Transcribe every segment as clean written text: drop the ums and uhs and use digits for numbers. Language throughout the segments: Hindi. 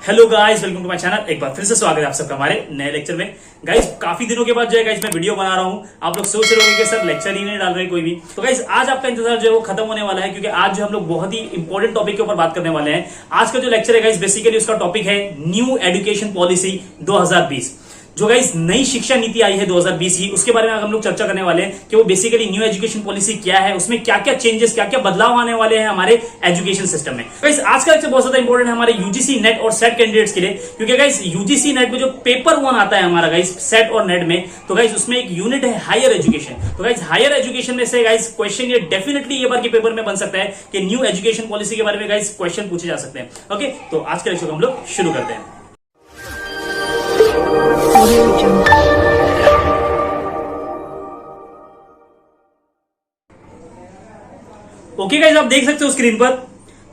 Hello guys, welcome to my channel. एक बार फिर से स्वागत है आप सबका हमारे नए लेक्चर में। गाइस काफी दिनों के बाद जो है गाइस मैं वीडियो बना रहा हूं। आप लोग सोच रहे होंगे कि सर लेक्चर ही नहीं डाल रहे कोई भी। तो गाइस आज आपका इंतजार जो है वो खत्म होने वाला है, क्योंकि आज जो हम लोग बहुत ही इंपॉर्टेंट टॉपिक के ऊपर बात करने वाले हैं। आज का जो लेक्चर है गाइस बेसिकली उसका टॉपिक है न्यू एजुकेशन पॉलिसी 2020। जो गाइस नई शिक्षा नीति आई है 2020 की, उसके बारे में हम लोग चर्चा करने वाले हैं कि वो बेसिकली न्यू एजुकेशन पॉलिसी क्या है, उसमें क्या क्या चेंजेस, क्या क्या बदलाव आने वाले हैं हमारे एजुकेशन सिस्टम में। गाइस आज का लेक्चर बहुत ज्यादा इंपॉर्टेंट है हमारे यूजीसी नेट और सेट कैंडिडेट्स के लिए, क्योंकि गाइस यूजीसी नेट में जो पेपर 1 आता है हमारा गाइस सेट और नेट में, तो गाइस उसमें एक यूनिट है हायर एजुकेशन। तो गाइस हायर एजुकेशन में से गाइस क्वेश्चन ये डेफिनेटली ये बार के पेपर में बन सकता है कि न्यू एजुकेशन पॉलिसी के बारे में गाइस क्वेश्चन पूछे जा सकते हैं। ओके, तो आज के लेक्चर को हम लोग शुरू करते हैं। ओके गाइस, आप देख सकते हो स्क्रीन पर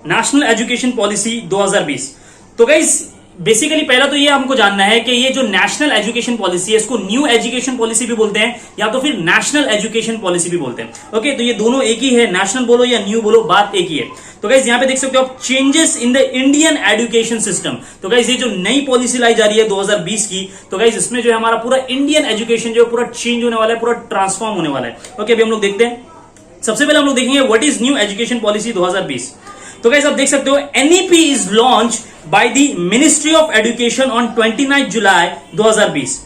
नेशनल एजुकेशन पॉलिसी 2020। तो गाइस बेसिकली पहला तो ये हमको जानना है कि ये जो नेशनल एजुकेशन पॉलिसी है इसको न्यू एजुकेशन पॉलिसी भी बोलते हैं या तो फिर नेशनल एजुकेशन पॉलिसी भी बोलते हैं। ओके, तो ये दोनों एक ही है, नेशनल बोलो या न्यू बोलो, बात एक ही है। तो गाइस यहाँ पे देख सकते हो आप changes in the Indian education system. तो गाइस ये जो नई पॉलिसी लाई जा रही है 2020 की, तो गाइस इसमें जो है हमारा पूरा इंडियन एजुकेशन जो पूरा चेंज होने वाला है, पूरा ट्रांसफॉर्म होने वाला है। ओके, अभी हम लोग देखते हैं। सबसे पहले हम लोग देखेंगे what is new education policy 2020। तो गाइस आप देख सकते हो NEP is launch by the ministry of education on 29 जुलाई 2020।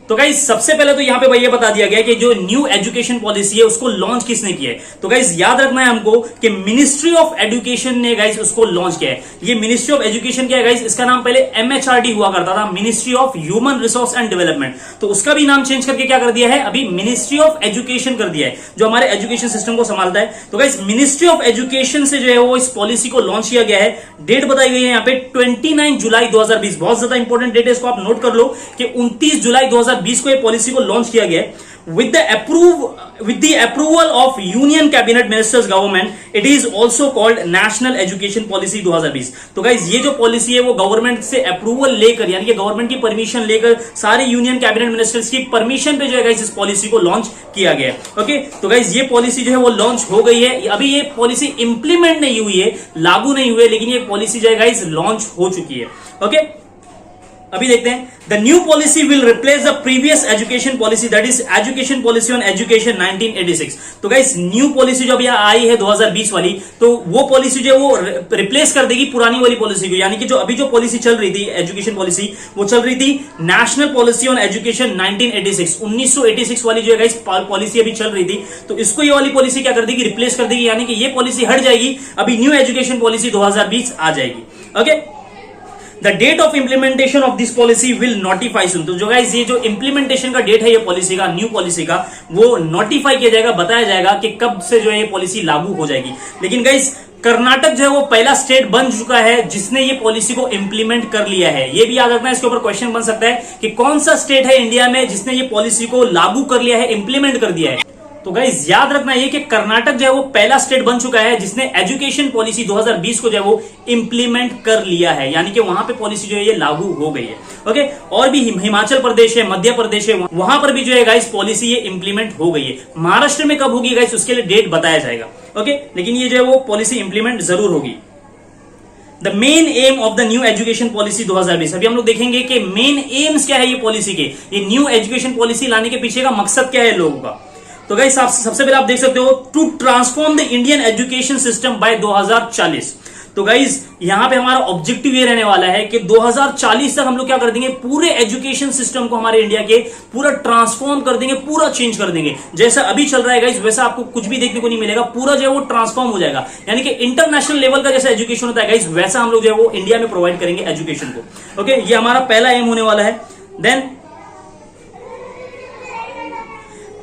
तो गाइस सबसे पहले तो यहां पे ये बता दिया गया कि जो न्यू एजुकेशन पॉलिसी है उसको लॉन्च किसने किया है। तो गाइस याद रखना है हमको कि मिनिस्ट्री ऑफ एजुकेशन ने गाइस उसको लॉन्च किया है। ये मिनिस्ट्री ऑफ एजुकेशन क्या है गाइस, इसका नाम पहले एमएचआरडी हुआ करता था, ministry of human resource and development. तो उसका भी नाम चेंज करके क्या कर दिया है, अभी मिनिस्ट्री ऑफ एजुकेशन कर दिया है, जो हमारे एजुकेशन सिस्टम को संभालता है। तो गाइस मिनिस्ट्री ऑफ एजुकेशन से जो है वो इस पॉलिसी को लॉन्च किया गया है। डेट बताई गई है यहाँ पे 29 जुलाई 2020। बहुत ज्यादा इंपॉर्टेंट डेट है, इसको आप नोट कर लो कि 29 जुलाई 2020 को ये पॉलिसी को लॉन्च किया गया है। with the approval of union cabinet ministers government it is also called national education policy 2020। तो गाइज ये जो पॉलिसी है वो गवर्नमेंट से अप्रूवल लेकर, यानी कि गवर्नमेंट की परमिशन लेकर, सारे यूनियन कैबिनेट मिनिस्टर्स की परमिशन पे जो है गाइज इस पॉलिसी को लॉन्च किया गया है। ओके, तो गाइज ये पॉलिसी जो है वो लॉन्च हो गई है। अभी ये पॉलिसी इंप्लीमेंट नहीं हुई है, लागू नहीं हुई है, लेकिन ये पॉलिसी जो है गाइज लॉन्च हो चुकी है। ओके, अभी देखते हैं। The new policy will replace the previous education policy, that is education policy on education 1986। तो गाइस न्यू पॉलिसी जो अभी आई है 2020 वाली, तो वो पॉलिसी जो है वो रिप्लेस कर देगी पुरानी वाली पॉलिसी को। यानी कि जो अभी जो पॉलिसी चल रही थी एजुकेशन पॉलिसी, वो चल रही थी नेशनल पॉलिसी ऑन एजुकेशन 1986 वाली जो है गाइस पॉलिसी अभी चल रही थी। तो इसको ये वाली पॉलिसी क्या कर देगी, रिप्लेस कर देगी, यानी कि ये पॉलिसी हट जाएगी, अभी न्यू एजुकेशन पॉलिसी 2020 आ जाएगी। Okay, the date of implementation of this policy will notify soon. तो जो गाइस ये जो इंप्लीमेंटेशन का डेट है ये पॉलिसी का, न्यू पॉलिसी का, वो नोटिफाई किया जाएगा, बताया जाएगा कि कब से जो है ये पॉलिसी लागू हो जाएगी। लेकिन गाइस कर्नाटक जो है वो पहला स्टेट बन चुका है जिसने ये पॉलिसी को इंप्लीमेंट कर लिया है। ये भी याद रखना है, इसके ऊपर क्वेश्चन बन सकता है कि कौन सा स्टेट है इंडिया में जिसने ये पॉलिसी को लागू कर लिया है, इंप्लीमेंट कर दिया है। तो गाइस याद रखना ये कि कर्नाटक जो है वो पहला स्टेट बन चुका है जिसने एजुकेशन पॉलिसी 2020 को जो है वो इंप्लीमेंट कर लिया है, यानी कि वहां पे पॉलिसी जो है ये लागू हो गई है। ओके, और भी हिमाचल प्रदेश है, मध्य प्रदेश है, वहां पर भी जो है गाइस पॉलिसी ये इंप्लीमेंट हो गई है। महाराष्ट्र में कब होगी गाइस उसके लिए डेट बताया जाएगा। ओके, लेकिन ये जो है वो पॉलिसी इंप्लीमेंट जरूर होगी। The main M of the new education policy 2020। अभी हम लोग देखेंगे कि मेन एम्स क्या है ये पॉलिसी के, ये न्यू एजुकेशन पॉलिसी लाने के पीछे का मकसद क्या है लोगों का। तो गाइस सबसे पहले आप देख सकते हो to transform the Indian education system by 2040। तो गाइस यहां पे हमारा ऑब्जेक्टिव ये रहने वाला है कि 2040 तक हम लोग क्या कर देंगे, पूरे एजुकेशन सिस्टम को हमारे इंडिया के पूरा ट्रांसफॉर्म कर देंगे, पूरा चेंज कर देंगे। जैसा अभी चल रहा है गाइस वैसा आपको कुछ भी देखने को नहीं मिलेगा, पूरा जो है वो ट्रांसफॉर्म हो जाएगा। यानी कि इंटरनेशनल लेवल का जैसा एजुकेशन होता है गाइस वैसा हम लोग जो है वो इंडिया में प्रोवाइड करेंगे एजुकेशन को। ओके, ये हमारा पहला एम होने वाला है। Then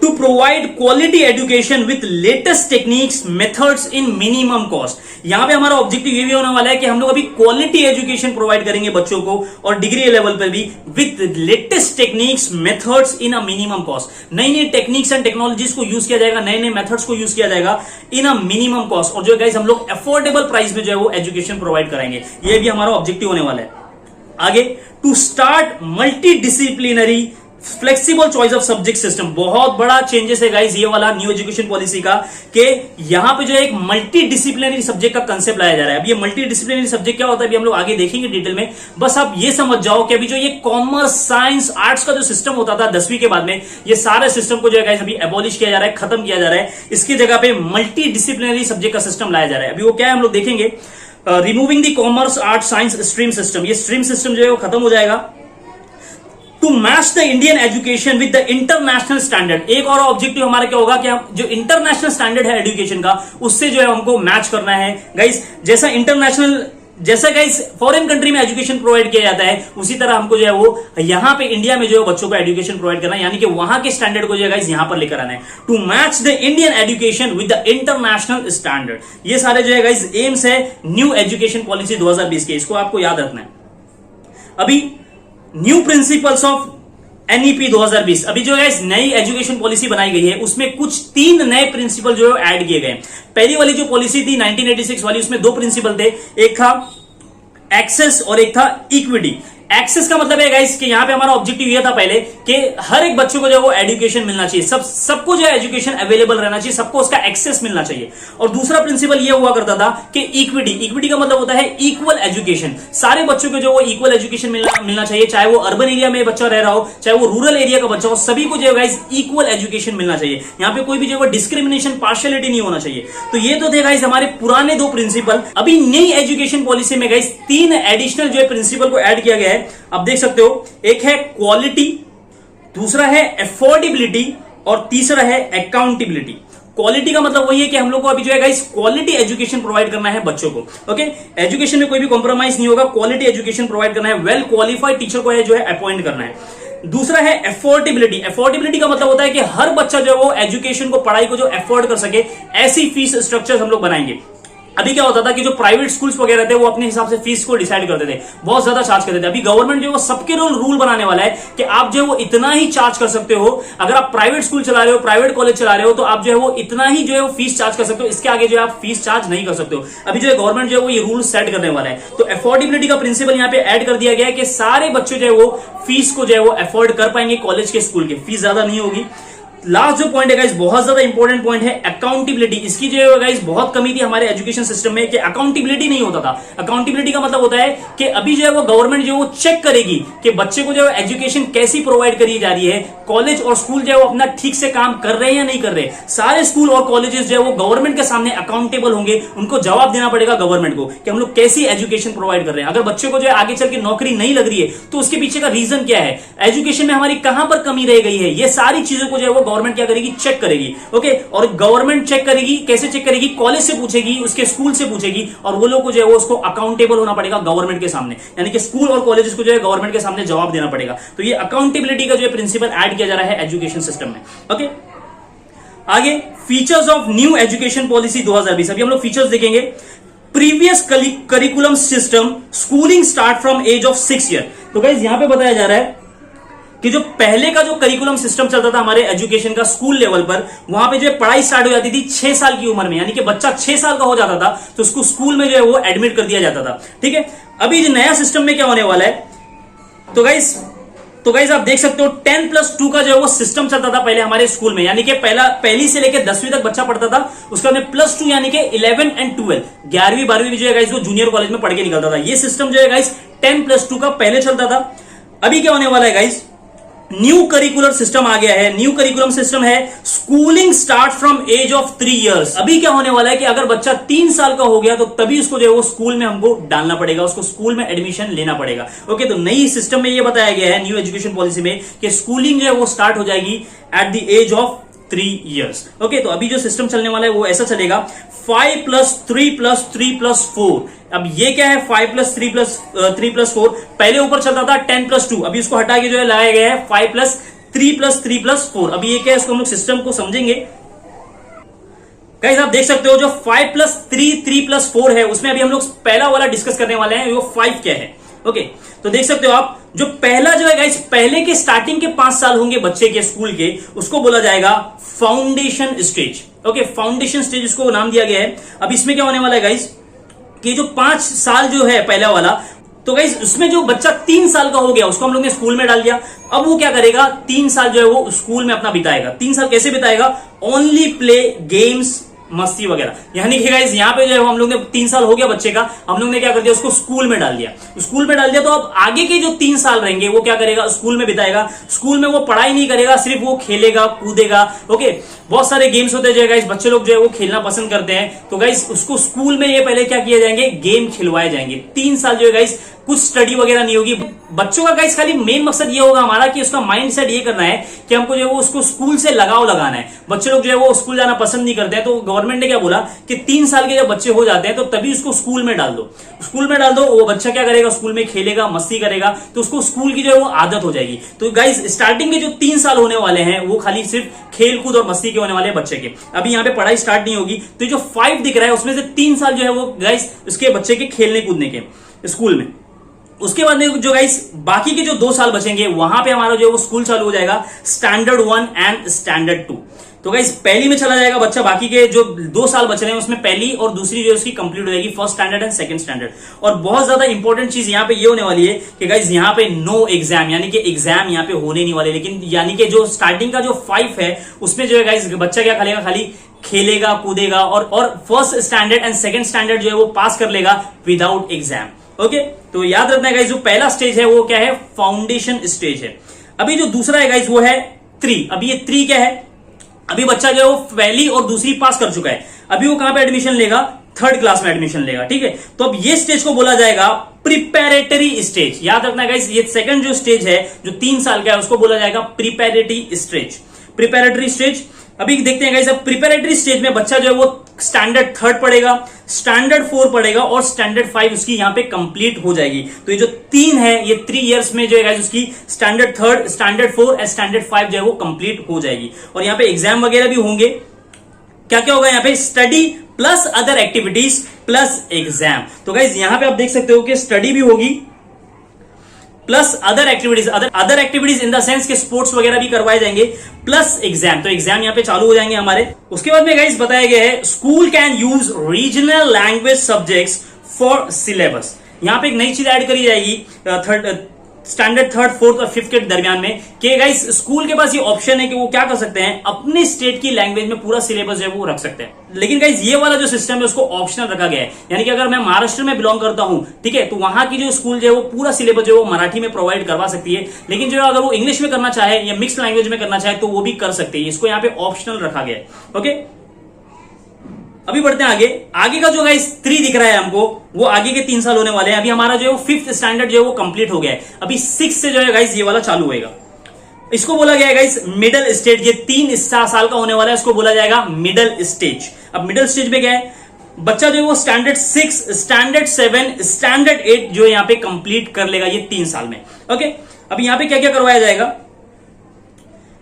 to provide quality education with latest techniques methods in minimum cost। यहां पे हमारा ऑब्जेक्टिव ये भी होने वाला है कि हम लोग अभी क्वालिटी एजुकेशन प्रोवाइड करेंगे बच्चों को, और डिग्री लेवल पर भी with latest techniques methods in a minimum cost. नई नई टेक्निक्स एंड टेक्नोलॉजीज को यूज किया जाएगा, नए नए मेथड्स को यूज किया जाएगा इन अ मिनिमम कॉस्ट, और जो गाइस हम लोग अफोर्डेबल प्राइस में जो है वो एजुकेशन प्रोवाइड कराएंगे। ये भी हमारा ऑब्जेक्टिव होने वाला है। आगे, to start multi disciplinary flexible choice of subject system, बहुत बड़ा चेंजेस है गाइस ये वाला न्यू एजुकेशन पॉलिसी का, कि यहां पे जो है एक मल्टी डिसिप्लिनरी सब्जेक्ट का कंसेप्ट लाया जा रहा है। अब ये मल्टी डिसिप्लिनरी सब्जेक्ट क्या होता है अभी हम लोग आगे देखेंगे डिटेल में। बस आप ये समझ जाओ कि अभी जो ये कॉमर्स साइंस आर्ट्स का जो सिस्टम होता था 10वीं के बाद में, ये सारे सिस्टम को जो है गाइस अभी एबॉलिश किया जा रहा है, खत्म किया जा रहा है। इसकी जगह पे मल्टी डिसिप्लिनरी सब्जेक्ट का सिस्टम लाया जा रहा है। अभी वो क्या है हम लोग देखेंगे। Removing the commerce art science stream system, ये स्ट्रीम सिस्टम जो है वो खत्म हो जाएगा। To match the Indian education with the international standard, एक और ऑब्जेक्टिव हमारा क्या होगा कि हम जो इंटरनेशनल स्टैंडर्ड है एजुकेशन का उससे जो है हमको मैच करना है गाइस। जैसा गाइस फॉरेन कंट्री में एजुकेशन प्रोवाइड किया जाता है उसी तरह हमको जो है वो यहां पे इंडिया में जो है बच्चों को एजुकेशन प्रोवाइड करना है, यानी कि वहां के स्टैंडर्ड को जो है गाइस यहां पर लेकर आना है। To match the Indian education with the international standard, ये सारे जो है गाइस एम्स है न्यू एजुकेशन पॉलिसी 2020 के, इसको आपको याद रखना है। अभी न्यू प्रिंसिपल्स ऑफ एनईपी 2020, अभी जो है नई एजुकेशन पॉलिसी बनाई गई है उसमें कुछ 3 नए प्रिंसिपल जो है ऐड किए गए। पहली वाली जो पॉलिसी थी 1986 वाली, उसमें 2 प्रिंसिपल थे, एक था एक्सेस और एक था इक्विटी। एक्सेस का मतलब है गाइस कि यहां पे हमारा ऑब्जेक्टिव ये था पहले कि हर एक बच्चे को जो है वो एजुकेशन मिलना चाहिए, सबको जो है एजुकेशन अवेलेबल रहना चाहिए, सबको उसका एक्सेस मिलना चाहिए। और दूसरा प्रिंसिपल ये हुआ करता था कि इक्विटी का मतलब होता है इक्वल एजुकेशन, सारे बच्चों को जो वो इक्वल एजुकेशन मिलना चाहिए, चाहे वो अर्बन एरिया में बच्चा रह रहा हो चाहे वो रूरल एरिया का बच्चा हो, सभी को जो है गाइस इक्वल एजुकेशन मिलना चाहिए। यहां पे कोई भी जो है डिस्क्रिमिनेशन पार्शियलिटी नहीं होना चाहिए। तो ये तो थे गाइस हमारे पुराने 2 प्रिंसिपल। अभी नई एजुकेशन पॉलिसी में गाइस 3 एडिशनल जो है प्रिंसिपल को ऐड किया गया है। आप देख सकते हो, एक है क्वालिटी, दूसरा है अफोर्डेबिलिटी और तीसरा है अकाउंटेबिलिटी। क्वालिटी का मतलब वही है कि हम लोग को अभी जो है गाइस क्वालिटी एजुकेशन प्रोवाइड करना है बच्चों को। ओके, एजुकेशन में कोई भी कॉम्प्रोमाइज नहीं होगा, क्वालिटी एजुकेशन प्रोवाइड करना है, वेल क्वालिफाइड टीचर को है जो है अपॉइंट करना है। दूसरा है अफोर्डेबिलिटी। अफोर्डेबिलिटी का मतलब होता है कि हर बच्चा जो है वो एजुकेशन को, पढ़ाई को जो अफोर्ड कर सके, ऐसी फीस स्ट्रक्चर हम लोग बनाएंगे। अभी क्या होता था कि जो प्राइवेट स्कूल्स वगैरह थे वो अपने हिसाब से फीस को डिसाइड करते थे, बहुत ज्यादा चार्ज करते थे। अभी गवर्नमेंट जो है वो सबके रूल बनाने वाला है कि आप जो है वो इतना ही चार्ज कर सकते हो। अगर आप प्राइवेट स्कूल चला रहे हो, प्राइवेट कॉलेज चला रहे हो, तो आप जो है वो इतना ही जो है वो फीस चार्ज कर सकते हो, इसके आगे जो है आप फीस चार्ज नहीं कर सकते हो। अभी जो है गवर्नमेंट जो है वो ये रूल सेट करने वाला है। तो अफोर्डेबिलिटी का प्रिंसिपल यहाँ पे ऐड कर दिया गया है कि सारे बच्चे जो है वो फीस को जो है वो अफोर्ड कर पाएंगे, कॉलेज के स्कूल के, फीस ज्यादा नहीं होगी। लास्ट जो पॉइंट है गाइस, बहुत ज्यादा इंपॉर्टेंट पॉइंट है अकाउंटेबिलिटी। इसकी जो है गाइस बहुत कमी थी हमारे एजुकेशन सिस्टम में कि अकाउंटेबिलिटी नहीं होता था। अकाउंटेबिलिटी का मतलब होता है कि अभी जो है वो गवर्नमेंट जो है वो चेक करेगी कि बच्चे को जो है एजुकेशन कैसी प्रोवाइड करी जा रही है, कॉलेज और स्कूल जो है वो अपना ठीक से काम कर रहे हैं या नहीं कर रहे। सारे स्कूल और कॉलेजेस जो है वो गवर्नमेंट के सामने अकाउंटेबल होंगे, उनको जवाब देना पड़ेगा गवर्नमेंट को कि हम लोग कैसी एजुकेशन प्रोवाइड कर रहे हैं। अगर बच्चे को जो है आगे चल के नौकरी नहीं लग रही है तो उसके पीछे का रीजन क्या है, एजुकेशन में हमारी कहां पर कमी रह गई है, ये सारी चीजों को जो है वो गवर्नमेंट क्या करेगी, चेक करेगी। ओके, और गवर्नमेंट चेक करेगी, कैसे चेक करेगी, कॉलेज से पूछेगी, उसके स्कूल से पूछेगी, और वो लोग को जो है वो उसको अकाउंटेबल होना पड़ेगा गवर्नमेंट के सामने, यानी कि स्कूल और कॉलेजेस को जो है गवर्नमेंट के सामने जवाब देना पड़ेगा। तो ये अकाउंटेबिलिटी का जो है प्रिंसिपल ऐड किया जा रहा है एजुकेशन सिस्टम में। ओके, आगे features of new education policy 2020। अभी हम लोग फीचर्स देखेंगे। Previous curriculum system, schooling start from age of 6 year. तो गाइस यहां पे बताया जा रहा है कि जो पहले का जो करिकुलम सिस्टम चलता था हमारे एजुकेशन का स्कूल लेवल पर, वहां पे जो है पढ़ाई स्टार्ट हो जाती थी 6 साल की उम्र में, यानी कि बच्चा 6 साल का हो जाता था तो उसको स्कूल में जो है वो एडमिट कर दिया जाता था। ठीक है, अभी जो नया सिस्टम में क्या होने वाला है, तो गाइस आप देख सकते हो 10+2 का जो है वो सिस्टम चलता था पहले हमारे स्कूल में, यानी कि पहली से लेकर 10वीं तक बच्चा पढ़ता था, उसका में +2 यानी कि 11 एंड 12, 11वीं 12वीं जो है गाइस वो जूनियर कॉलेज में पढ़ के निकलता था। ये सिस्टम जो है गाइस 10+2 का पहले चलता था। अभी क्या होने वाला है गाइस, न्यू करिकुलर सिस्टम आ गया है। न्यू करिकुलम सिस्टम है schooling start from age of 3 years. अभी क्या होने वाला है कि अगर बच्चा 3 साल का हो गया तो तभी उसको जो है वो स्कूल में हमको डालना पड़ेगा, उसको स्कूल में एडमिशन लेना पड़ेगा। ओके, तो नई सिस्टम में ये बताया गया है न्यू एजुकेशन पॉलिसी में कि स्कूलिंग जो है वो स्टार्ट हो जाएगी at the age of 3 years. Okay, तो अभी जो सिस्टम चलने वाला है वो ऐसा चलेगा 5+3+3+4। अब ये क्या है 5+3+3+4, पहले ऊपर चलता था 10+2, अभी उसको हटा के जो है लाया गया है 5+3+3+4। अभी ये क्या है, इसको हम लोग सिस्टम को समझेंगे। गाइस आप देख सकते हो जो 5+3+3+4 है उसमें अभी हम लोग पहला वाला डिस्कस करने वाले हैं, वो 5 क्या है। ओके, तो देख सकते हो आप जो पहला जो है गाइस, पहले के स्टार्टिंग के 5 साल होंगे बच्चे के स्कूल के, उसको बोला जाएगा foundation stage. Okay, foundation stage उसको नाम दिया गया है। अब इसमें क्या होने वाला है गाइस कि जो 5 साल जो है पहला वाला, तो गाइस उसमें जो बच्चा 3 साल का हो गया उसको हम लोग ने स्कूल में डाल दिया। अब वो क्या करेगा, 3 साल जो है वो स्कूल में अपना बिताएगा। 3 साल कैसे बिताएगा, ओनली प्ले गेम्स, मस्ती वगैरह। यानी कि गाइस यहाँ पे जो है हम लोग ने 3 साल हो गया बच्चे का, हम लोग ने क्या कर दिया, उसको स्कूल में डाल दिया। स्कूल में डाल दिया तो अब आगे के जो 3 साल रहेंगे वो क्या करेगा, स्कूल में बिताएगा। स्कूल में वो पढ़ाई नहीं करेगा, सिर्फ वो खेलेगा कूदेगा। ओके, बहुत सारे गेम्स होते हैं गाइस, बच्चे लोग जो है वो खेलना पसंद करते हैं। तो गाइस उसको स्कूल में ये पहले क्या किए जाएंगे, गेम खिलवाए जाएंगे। 3 साल जो है गाइस कुछ स्टडी वगैरह नहीं होगी। बच्चों का गाइस खाली मेन मकसद ये होगा हमारा कि उसका माइंड सेट ये करना है कि हमको जो है वो उसको स्कूल से लगाव लगाना है। बच्चे लोग जो है वो स्कूल जाना पसंद नहीं करते हैं, तो गवर्नमेंट ने क्या बोला कि 3 साल के जब बच्चे हो जाते हैं तो तभी उसको स्कूल में डाल दो। स्कूल में डाल दो, वो बच्चा क्या करेगा, स्कूल में खेलेगा, मस्ती करेगा, तो उसको स्कूल की जो है वो आदत हो जाएगी। तो गाइस स्टार्टिंग के जो 3 साल होने वाले हैं वो खाली सिर्फ खेल कूद और मस्ती के होने वाले हैं बच्चे के। अभी यहाँ पे पढ़ाई स्टार्ट नहीं होगी। तो जो 5 दिख रहा है उसमें से 3 साल जो है वो गाइस उसके बच्चे के खेलने कूदने के स्कूल में। उसके बाद में जो गाइस बाकी के जो 2 साल बचेंगे वहां पे हमारा जो है वो स्कूल चालू हो जाएगा, स्टैंडर्ड 1 एंड स्टैंडर्ड 2। तो गाइस पहली में चला जाएगा बच्चा, बाकी के जो 2 साल बच रहे हैं उसमें पहली और दूसरी जो है उसकी कंप्लीट हो जाएगी, first standard and second standard. और बहुत ज्यादा इंपॉर्टेंट चीज यहाँ पे ये होने वाली है कि गाइस यहाँ पे नो एग्जाम, यानी कि एग्जाम यहाँ पे होने नहीं वाले। लेकिन यानी कि जो स्टार्टिंग का जो 5 है उसमें जो है गाइस बच्चा क्या करेगा, खाली खेलेगा कूदेगा और first standard and second standard जो है वो पास कर लेगा विदाउट एग्जाम। ओके, तो याद रखना है गाइस जो पहला स्टेज है वो क्या है, फाउंडेशन स्टेज है। अभी जो दूसरा है गाइस वो है 3। अभी ये 3 क्या है, अभी बच्चा जो है वो पहली और दूसरी पास कर चुका है। अभी वो कहां पे एडमिशन लेगा, 3rd क्लास में एडमिशन लेगा। ठीक है, तो अब ये स्टेज को बोला जाएगा प्रिपेरेटरी स्टेज। याद रखना है गाइस ये सेकंड जो स्टेज है जो 3 साल का है उसको बोला जाएगा प्रिपेरेटरी स्टेज। प्रिपेरेटरी स्टेज अभी देखते हैं गाइस। अब प्रिपेरेटरी स्टेज में बच्चा जो है वो स्टैंडर्ड 3rd पढ़ेगा, स्टैंडर्ड 4 पढ़ेगा और स्टैंडर्ड 5 उसकी यहां पे कंप्लीट हो जाएगी। तो ये जो 3 है ये 3 इयर्स में जो है गाइस उसकी स्टैंडर्ड 3rd, स्टैंडर्ड 4 और स्टैंडर्ड 5 जो है वो कंप्लीट हो जाएगी। और यहां पे एग्जाम वगैरह भी होंगे। क्या क्या होगा यहाँ पे, study plus other activities plus exam. तो गाइस यहां पे आप देख सकते हो कि स्टडी भी होगी plus other activities, other activities in the sense के स्पोर्ट्स वगैरह भी करवाए जाएंगे प्लस एग्जाम। तो एग्जाम यहाँ पे चालू हो जाएंगे हमारे। उसके बाद में गाइस बताया गया है school can use regional language subjects for syllabus. यहाँ पे एक नई चीज ऐड करी जाएगी स्टैंडर्ड 3rd, 4th और 5th के दरमियान में कि गाइस स्कूल के पास ये ऑप्शन है कि वो क्या कर सकते हैं, अपने स्टेट की लैंग्वेज में पूरा सिलेबस जो है वो रख सकते हैं। लेकिन गाइस ये वाला जो सिस्टम है उसको ऑप्शनल रखा गया है। यानी कि अगर मैं महाराष्ट्र में बिलोंग करता हूं, ठीक है, तो वहां की जो स्कूल जो है वो पूरा सिलेबस जो है वो मराठी में प्रोवाइड करवा सकती है। लेकिन जो है अगर वो इंग्लिश में करना चाहे या मिक्स लैंग्वेज में करना चाहे तो वो भी कर सकते हैं। इसको यहाँ पे ऑप्शनल रखा गया है। ओके, अभी बढ़ते हैं आगे। आगे का जो गाइस 3 दिख रहा है हमको वो आगे के 3 साल होने वाले हैं। अभी हमारा जो है वो 5th स्टैंडर्ड जो है वो कंप्लीट हो गया है। अभी 6 से जो है गाइस ये वाला चालू होएगा। इसको बोला गया है गाइस मिडिल स्टेज। ये 3 साल का होने वाला है, इसको बोला जाएगा मिडिल स्टेज। अब मिडिल स्टेज में क्या है, बच्चा जो है वो स्टैंडर्ड 6, स्टैंडर्ड 7, स्टैंडर्ड 8 जो है यहाँ पे कंप्लीट कर लेगा ये 3 साल में। ओके, अब यहाँ पे क्या क्या करवाया जाएगा,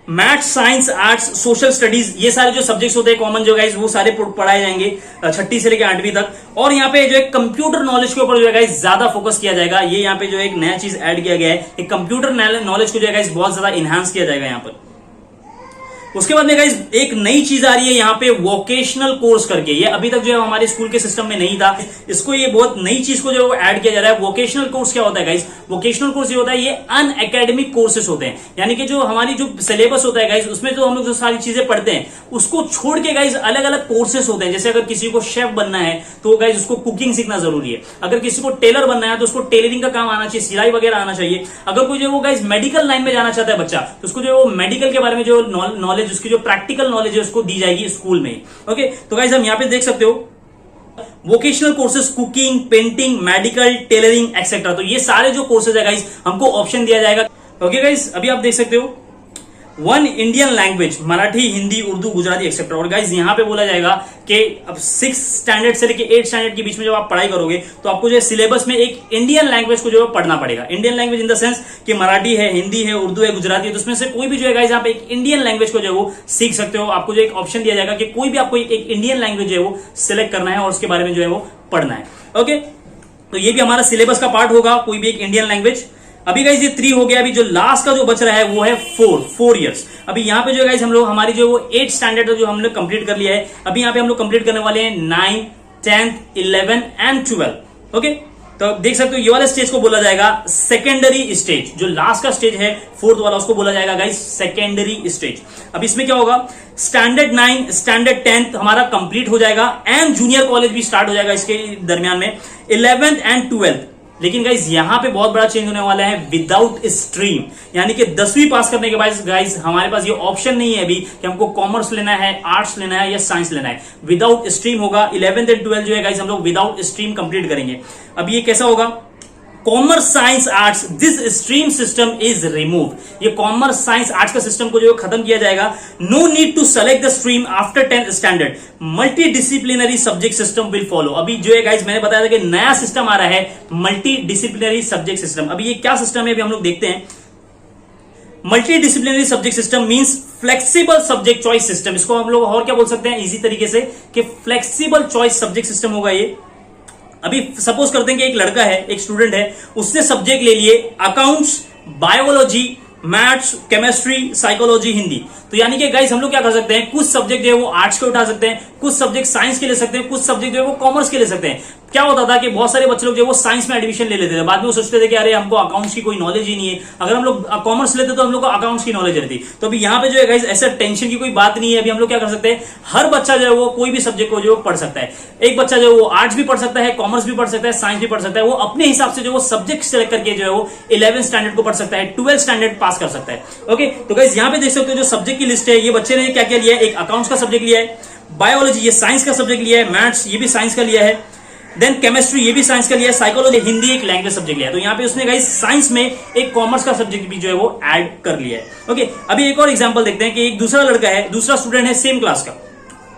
maths, science, arts, social studies, ये सारे जो सब्जेक्ट्स होते हैं कॉमन जो गाइस वो सारे पढ़ाए जाएंगे 6ठी से लेकर 8वीं तक। और यहाँ पे जो है कंप्यूटर नॉलेज के ऊपर जो है गाइस ज्यादा फोकस किया जाएगा। ये यहाँ पे जो एक नया चीज ऐड किया गया है, कंप्यूटर नॉलेज को जो है गाइस बहुत ज्यादा इनहांस किया जाएगा यहाँ पर। उसके बाद में गाइस एक नई चीज आ रही है यहाँ पे वोकेशनल कोर्स करके। ये अभी तक जो है हमारे स्कूल के सिस्टम में नहीं था, इसको ये बहुत नई चीज को जो है ऐड किया जा रहा है। वोकेशनल कोर्स क्या होता है गाइस, वोकेशनल कोर्स ये होता है, ये अन एकेडमिक कोर्सेस होते हैं। यानी कि जो हमारी जो सिलेबस होता है गाइस उसमें जो हम लोग जो सारी चीजें पढ़ते हैं उसको छोड़ के गाइस अलग अलग कोर्सेस होते हैं। जैसे अगर किसी को शेफ बनना है तो गाइस उसको कुकिंग सीखना जरूरी है। अगर किसी को टेलर बनना है तो उसको टेलरिंग का काम आना चाहिए, सिलाई वगैरह आना चाहिए। अगर कोई जो वो गाइस मेडिकल लाइन में जाना चाहता है बच्चा तो उसको जो मेडिकल के बारे में जो नॉलेज, उसकी जो प्रैक्टिकल नॉलेज है उसको दी जाएगी स्कूल में। ओके, तो गाइस हम यहां पे देख सकते हो vocational courses, cooking, painting, medical, tailoring etcetera. तो ये सारे जो कोर्सेज है गाइस हमको ऑप्शन दिया जाएगा। ओके गाइस, अभी आप देख सकते हो 1 Indian language, Marathi, Hindi, Urdu, Gujarati etcetera. और गाइस यहाँ पे बोला जाएगा कि अब 6 स्टैंडर्ड से लेके 8 स्टैंडर्ड के बीच में जब आप पढ़ाई करोगे तो आपको जो है सिलेबस में एक इंडियन लैंग्वेज को जो है पढ़ना पड़ेगा। Indian language in the sense कि मराठी है, हिंदी है, उर्दू है, गुजराती है, तो उसमें से कोई भी जो है गाइस आप एक इंडियन लैंग्वेज को जो है वो सीख सकते हो। आपको जो एक ऑप्शन दिया जाएगा कि कोई भी आपको एक इंडियन लैंग्वेज जो है वो सिलेक्ट करना है और उसके बारे में जो है वो पढ़ना है। ओके, तो ये भी हमारा सिलेबस का पार्ट होगा, कोई भी एक इंडियन लैंग्वेज। अभी गाइस ये 3 हो गया। अभी जो लास्ट का जो बच रहा है वो है 4 इयर्स। अभी यहाँ पे जो गाइस हम लोग हमारी जो वो 8 स्टैंडर्ड जो हम लोग कंप्लीट कर लिया है। अभी यहाँ पे हम लोग कंप्लीट करने वाले हैं 9, 10, 11 एंड 12। ओके, तो देख सकते हो ये वाले स्टेज को बोला जाएगा सेकेंडरी स्टेज, जो लास्ट का स्टेज है फोर्थ वाला उसको बोला जाएगा गाइस सेकेंडरी स्टेज। अब इसमें क्या होगा, स्टैंडर्ड 9 स्टैंडर्ड 10 हमारा कंप्लीट हो जाएगा एंड जूनियर कॉलेज भी स्टार्ट हो जाएगा इसके दरमियान में 11th एंड 12th। लेकिन गाइज यहां पे बहुत बड़ा चेंज होने वाला है विदाउट स्ट्रीम, यानी कि 10वीं पास करने के बाद गाइज हमारे पास ये ऑप्शन नहीं है अभी कि हमको कॉमर्स लेना है, आर्ट्स लेना है या साइंस लेना है। विदाउट स्ट्रीम होगा। 11th एंड 12th जो है गाइज हम लोग विदाउट स्ट्रीम कंप्लीट करेंगे। अब ये कैसा होगा, commerce science arts this stream system is remove. ये कॉमर्स साइंस आर्ट्स का सिस्टम को जो खत्म किया जाएगा। No need to select the stream after 10th standard, multi disciplinary subject system will follow. अभी जो है गाइज मैंने बताया था कि नया सिस्टम आ रहा है मल्टी डिसिप्लिनरी सब्जेक्ट सिस्टम। अभी ये क्या सिस्टम है अभी हम लोग देखते हैं। Multi disciplinary subject system means flexible subject choice system. इसको हम लोग और क्या बोल सकते हैं इजी तरीके से कि फ्लेक्सिबल चॉइस सब्जेक्ट सिस्टम होगा ये। अभी सपोज करते हैं कि एक लड़का है, एक स्टूडेंट है, उसने सब्जेक्ट ले लिए accounts, biology, maths, chemistry, psychology, Hindi. तो यानी कि गाइस हम लोग क्या कर सकते हैं, कुछ सब्जेक्ट जो है वो आर्ट्स के उठा सकते हैं, कुछ सब्जेक्ट साइंस के ले सकते हैं, कुछ सब्जेक्ट जो है वो कॉमर्स के ले सकते हैं। क्या होता था कि बहुत सारे बच्चे लोग जो वो साइंस में एडमिशन ले लेते थे, बाद में वो सोचते थे कि अरे हमको अकाउंट्स की कोई नॉलेज ही नहीं है। अगर हम लोग कॉमर्स लेते तो हम लोग को अकाउंट्स की नॉलेज रहती। तो अभी यहाँ पे जो है गाइस ऐसा टेंशन की कोई बात नहीं है। अभी हम लोग क्या कर सकते हैं, हर बच्चा जो है वो कोई भी सब्जेक्ट को जो पढ़ सकता है। एक बच्चा जो है वो आर्ट्स भी पढ़ सकता है, कॉमर्स भी पढ़ सकता है, साइंस भी पढ़ सकता है। वो अपने हिसाब से जो वो सब्जेक्ट सेलेक्ट करके जो है वो 11th स्टैंडर्ड को पढ़ सकता है, 12th स्टैंडर्ड पास कर सकता है। ओके, तो गाइस यहाँ पे देख सकते हो जो सब्जेक्ट की लिस्ट है, ये बच्चे ने क्या क्या लिया है, एक अकाउंट्स का सब्जेक्ट लिया है, बायोलॉजी ये साइंस का सब्जेक्ट लिया है, मैथ्स ये भी साइंस का लिया है, देन केमिस्ट्री ये भी साइंस का लिया है, साइकोलॉजी हिंदी एक लैंग्वेज सब्जेक्ट लिया है। तो यहाँ पे उसने गाइस साइंस में एक कॉमर्स का सब्जेक्ट भी जो है वो ऐड कर लिया है। ओके, अभी एक और एग्जांपल देखते हैं कि एक दूसरा लड़का है, दूसरा स्टूडेंट है सेम क्लास का,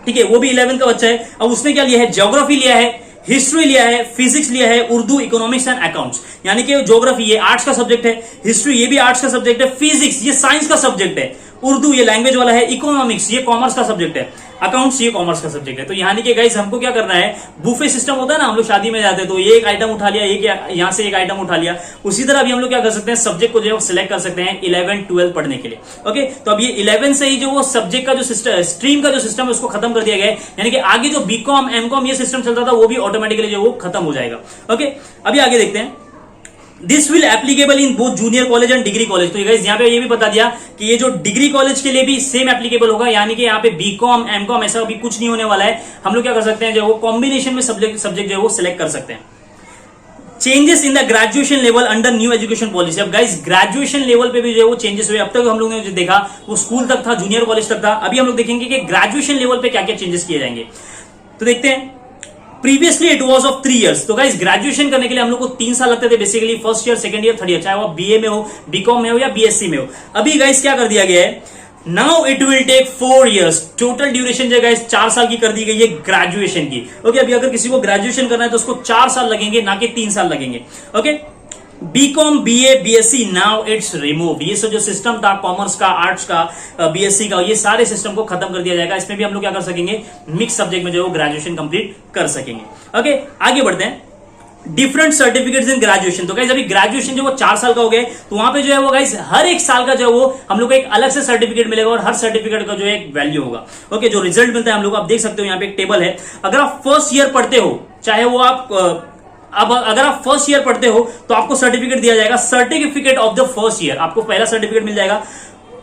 ठीक है, वो भी 11th का बच्चा है। अब उसने क्या लिया है, ज्योग्राफी लिया है, हिस्ट्री लिया है, फिजिक्स लिया है, उर्दू, इकोनॉमिक्स एंड अकाउंट्स। यानी कि ज्योग्राफी ये आर्ट्स का सब्जेक्ट है, हिस्ट्री ये भी आर्ट्स का सब्जेक्ट है, फिजिक्स ये साइंस का सब्जेक्ट है, उर्दू ये लैंग्वेज वाला है, इकोनॉमिक्स ये कॉमर्स का सब्जेक्ट है, अकाउंट्स ये कॉमर्स का सब्जेक्ट है। तो यानी कि गाइस हमको क्या करना है, बुफे सिस्टम होता है ना, हम लोग शादी में जाते हैं तो ये एक आइटम उठा लिया, एक यहां से एक आइटम उठा लिया। उसी तरह अभी हम लोग क्या कर सकते हैं, सब्जेक्ट को जो है सिलेक्ट कर सकते हैं 11 12 पढ़ने के लिए। ओके, तो अब ये 11 से ही जो वो सब्जेक्ट का जो सिस्टम, स्ट्रीम का जो सिस्टम है उसको खत्म कर दिया गया है। यानी कि आगे जो बीकॉम एमकॉम ये सिस्टम चलता था वो भी ऑटोमेटिकली जो वो खत्म हो जाएगा। ओके, अभी आगे देखते हैं। This will applicable in both junior college and degree college. तो गाइस यहाँ पे ये भी बता दिया कि ये जो डिग्री कॉलेज के लिए भी सेम एप्लीकेबल होगा। यानी कि यहाँ पे बीकॉम एमकॉम ऐसा भी कुछ नहीं होने वाला है। हम लोग क्या कर सकते हैं, जो वो कॉम्बिनेशन में सब्जेक्ट जो है वो सिलेक्ट कर सकते हैं। Changes in the graduation level under new education policy. अब गाइस ग्रेजुएशन लेवल पे भी जो है वो चेंजेस हुए। अब तक हम लोग ने जो देखा वो स्कूल तक था, जूनियर कॉलेज तक था। अभी हम लोग देखेंगे कि ग्रेजुएशन लेवल पे क्या क्या चेंजेस किए जाएंगे। तो देखते हैं। Previously it was of 3 years। तो गाइस ग्रेजुएशन करने के लिए हम लोग को 3 साल लगते थे basically, first year, second year, third year, चाहे वो बीए में हो, बीकॉम में हो या बीएससी में हो। अभी गाइस क्या कर दिया गया है, now it will take 4 years। Total duration जो गाइस 4 साल की कर दी गई है ग्रेजुएशन की। ओके, अभी अगर किसी को ग्रेजुएशन करना है तो उसको 4 साल लगेंगे, ना कि 3 साल लगेंगे। Okay, BCom, BA, BSc now it's remove. ये सब जो सिस्टम था कॉमर्स का, आर्ट्स का, बीएससी का, ये सारे सिस्टम को खत्म कर दिया जाएगा। इसमें भी हम लोग क्या कर सकेंगे, मिक्स सब्जेक्ट में जो है ग्रेजुएशन कंप्लीट कर सकेंगे। ओके, आगे बढ़ते हैं। Different certificates in graduation. तो गाइस अभी ग्रेजुएशन जो वो 4 साल का हो गया, तो वहां पे जो है वो गाइस हर एक साल का जो है वो हम लोग को एक अलग से सर्टिफिकेट मिलेगा और हर सर्टिफिकेट का जो है एक वैल्यू होगा। ओके, जो रिजल्ट मिलता है हम लोग, आप देख सकते हो यहाँ पे एक टेबल है। अगर आप फर्स्ट ईयर पढ़ते हो, चाहे वो आप अब अगर आप फर्स्ट ईयर पढ़ते हो तो आपको सर्टिफिकेट दिया जाएगा, certificate of the first year, आपको पहला सर्टिफिकेट मिल जाएगा।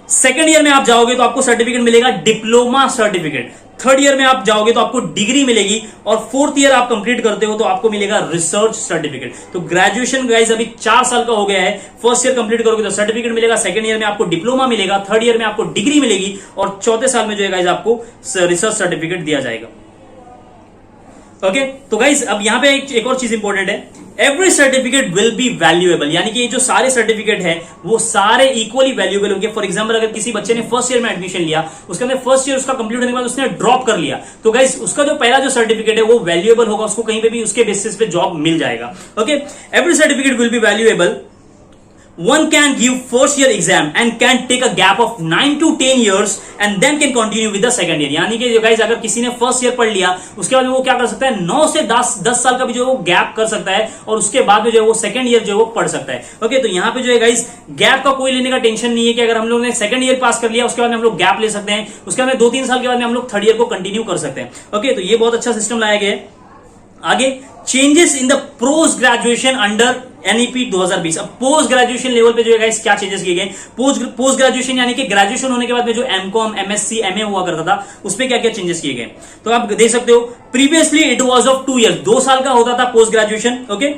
सेकंड ईयर में आप जाओगे तो आपको सर्टिफिकेट मिलेगा डिप्लोमा सर्टिफिकेट। थर्ड ईयर में आप जाओगे तो आपको डिग्री मिलेगी, और फोर्थ ईयर आप कंप्लीट करते हो तो आपको मिलेगा रिसर्च सर्टिफिकेट। तो ग्रेजुएशन गाइस अभी 4 साल का हो गया है। फर्स्ट ईयर कंप्लीट करोगे तो सर्टिफिकेट मिलेगा, सेकंड ईयर में आपको डिप्लोमा मिलेगा, थर्ड ईयर में आपको डिग्री मिलेगी, और चौथे साल में जो है गाइस आपको रिसर्च सर्टिफिकेट दिया जाएगा। ओके, तो गाइस अब यहां पे एक और चीज इंपॉर्टेंट है, every certificate will be valuable. यानी कि ये जो सारे सर्टिफिकेट है वो सारे इक्वली वैल्यूएबल होंगे। फॉर एग्जांपल अगर किसी बच्चे ने फर्स्ट ईयर में एडमिशन लिया, उसके अंदर फर्स्ट ईयर उसका कंप्लीट होने के बाद उसने ड्रॉप कर लिया, तो गाइस उसका जो पहला जो सर्टिफिकेट है वो वैल्यूएबल होगा, उसको कहीं पे भी उसके बेसिस पे जॉब मिल जाएगा। Okay, every certificate will be valuable. One can give first year exam and can take a gap of 9 to 10 years and then can continue with the second year। यानी कि जो गाइस अगर किसी ने फर्स्ट ईयर पढ़ लिया, उसके बाद वो क्या कर सकता है, 9 से 10 साल का भी जो है वो गैप कर सकता है, और उसके बाद में जो है वो सेकंड ईयर जो है वो पढ़ सकता है। ओके, तो यहाँ पे जो है गाइस गैप का कोई लेने का टेंशन नहीं है कि अगर हम लोग ने सेकंड ईयर पास कर लिया उसके बाद में हम लोग गैप ले सकते हैं, उसके बाद में 2-3 साल के बाद में हम लोग थर्ड ईयर को कंटिन्यू कर सकते हैं। ओके, तो ये बहुत अच्छा सिस्टम लाया गया है। आगे changes in the post graduation under NEP 2020। अब पोस्ट ग्रेजुएशन लेवल पे जो है गाइस क्या चेंजेस किए गए, पोस्ट ग्रेजुएशन यानी कि ग्रेजुएशन होने के बाद में जो एमकॉम, एमएससी, एमए हुआ करता था उसमें क्या क्या चेंजेस किए गए। तो आप देख सकते हो previously it was of 2 years, 2 साल का होता था पोस्ट ग्रेजुएशन। ओके,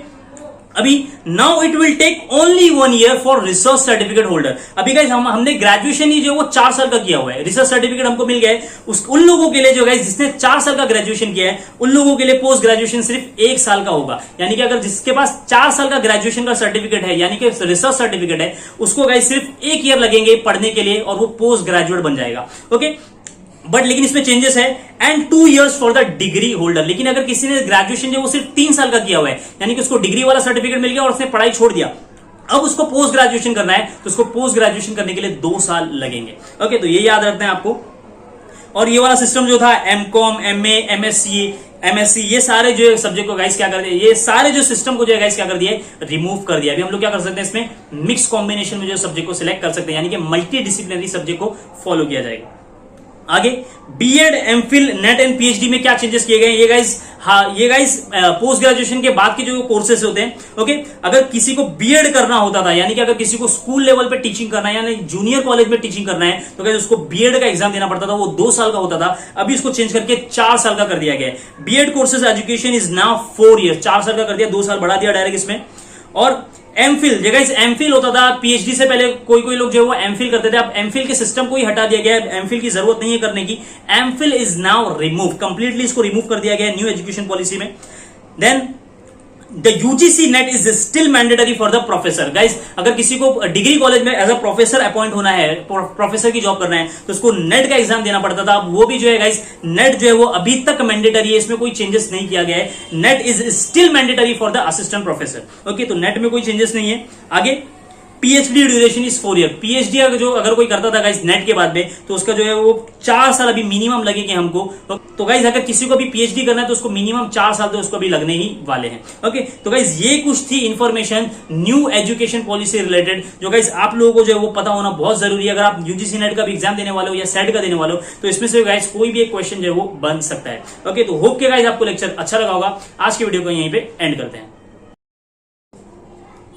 अभी now it will take only 1 year for research certificate holder. अभी गाइस हमने ग्रेजुएशन ही जो वो 4 साल का किया हुआ है, रिसर्च सर्टिफिकेट हमको मिल गया है। उन लोगों के लिए जो गाइस जिसने 4 साल का ग्रेजुएशन किया है उन लोगों के लिए पोस्ट ग्रेजुएशन सिर्फ 1 साल का होगा। यानी कि अगर जिसके पास 4 साल का ग्रेजुएशन का सर्टिफिकेट है यानी कि रिसर्च सर्टिफिकेट है, उसको गाइस सिर्फ 1 ईयर लगेंगे पढ़ने के लिए और वो पोस्ट ग्रेजुएट बन जाएगा। ओके, बट लेकिन इसमें चेंजेस है, and 2 years for the degree holder. लेकिन अगर किसी ने ग्रेजुएशन जो वो सिर्फ 3 साल का किया हुआ है यानी कि उसको डिग्री वाला सर्टिफिकेट मिल गया और उसने पढ़ाई छोड़ दिया, अब उसको पोस्ट ग्रेजुएशन करना है तो उसको पोस्ट ग्रेजुएशन करने के लिए 2 साल लगेंगे। ओके, तो ये याद रखना है आपको। और ये वाला सिस्टम जो था एमकॉम, एमए, एमएससी ये सारे जो सब्जेक्ट को गाइस क्या कर दिया, ये सारे जो सिस्टम को जो है गाइस क्या कर दिया, रिमूव कर दिया। अभी हम लोग क्या कर सकते हैं, इसमें मिक्स कॉम्बिनेशन में जो सब्जेक्ट को सिलेक्ट कर सकते हैं यानी कि मल्टी डिसिप्लिनरी सब्जेक्ट को फॉलो किया जाएगा। आगे BEd, MPhil, NET and PhD में क्या चेंजेस किए गए ये गाइस पोस्ट ग्रेजुएशन के बाद के जो कोर्सेस होते हैं। ओके, अगर किसी को बीएड करना होता था यानी कि अगर किसी को स्कूल लेवल पे टीचिंग करना है यानी जूनियर कॉलेज में टीचिंग करना है तो गाइस उसको बीएड का एग्जाम देना पड़ता था, वो 2 साल का होता था। अभी इसको चेंज करके 4 साल का कर दिया गया है। BEd courses education is now 4 year, 4 साल का कर दिया, 2 साल बढ़ा दिया डायरेक्ट इसमें। और एमफिल, जगह एमफिल होता था पीएचडी से पहले, कोई लोग जो है वो एमफिल करते थे, अब एमफिल के सिस्टम को ही हटा दिया गया है, एमफिल की जरूरत नहीं है करने की। MPhil is now remove, completely इसको रिमूव कर दिया गया है न्यू एजुकेशन पॉलिसी में। Then the UGC NET is still mandatory for the professor. Guys अगर किसी को डिग्री कॉलेज में एज अ प्रोफेसर अपॉइंट होना है, प्रोफेसर की जॉब करना है तो उसको नेट का एग्जाम देना पड़ता था। अब वो भी जो है गाइस नेट जो है वो अभी तक मैंडेटरी है, इसमें कोई चेंजेस नहीं किया गया है। Net is still mandatory for the assistant professor. Okay, तो नेट में कोई चेंजेस नहीं है। आगे PhD duration is 4 year. PhD अगर कोई करता था गाइस नेट के बाद में तो उसका जो है वो 4 साल अभी मिनिमम लगेंगे हमको। तो गाइस अगर किसी को भी पीएचडी करना है तो उसको मिनिमम 4 साल तो उसको भी लगने ही वाले हैं। ओके, तो गाइस ये कुछ थी information new education policy related जो गाइस आप लोगों को जो है वो पता होना बहुत जरूरी है। अगर आप यूजीसी नेट का भी एग्जाम देने वाले हो या सेट का देने वाले हो तो इसमें से गाइस कोई भी एक क्वेश्चन जो है वो बन सकता है। ओके, तो होप के गाइस आपको लेक्चर अच्छा लगा होगा। आज की वीडियो को यहीं पे एंड करते हैं।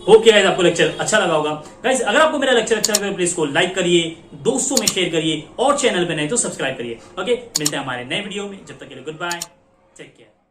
होप गाइस आपको लेक्चर अच्छा लगा होगा। गाइस अगर आपको मेरा लेक्चर अच्छा लगा तो प्लीज को लाइक करिए, दोस्तों में शेयर करिए और चैनल पे नहीं तो सब्सक्राइब करिए। ओके, मिलते हैं हमारे नए वीडियो में, जब तक के लिए गुड बाय, टेक केयर।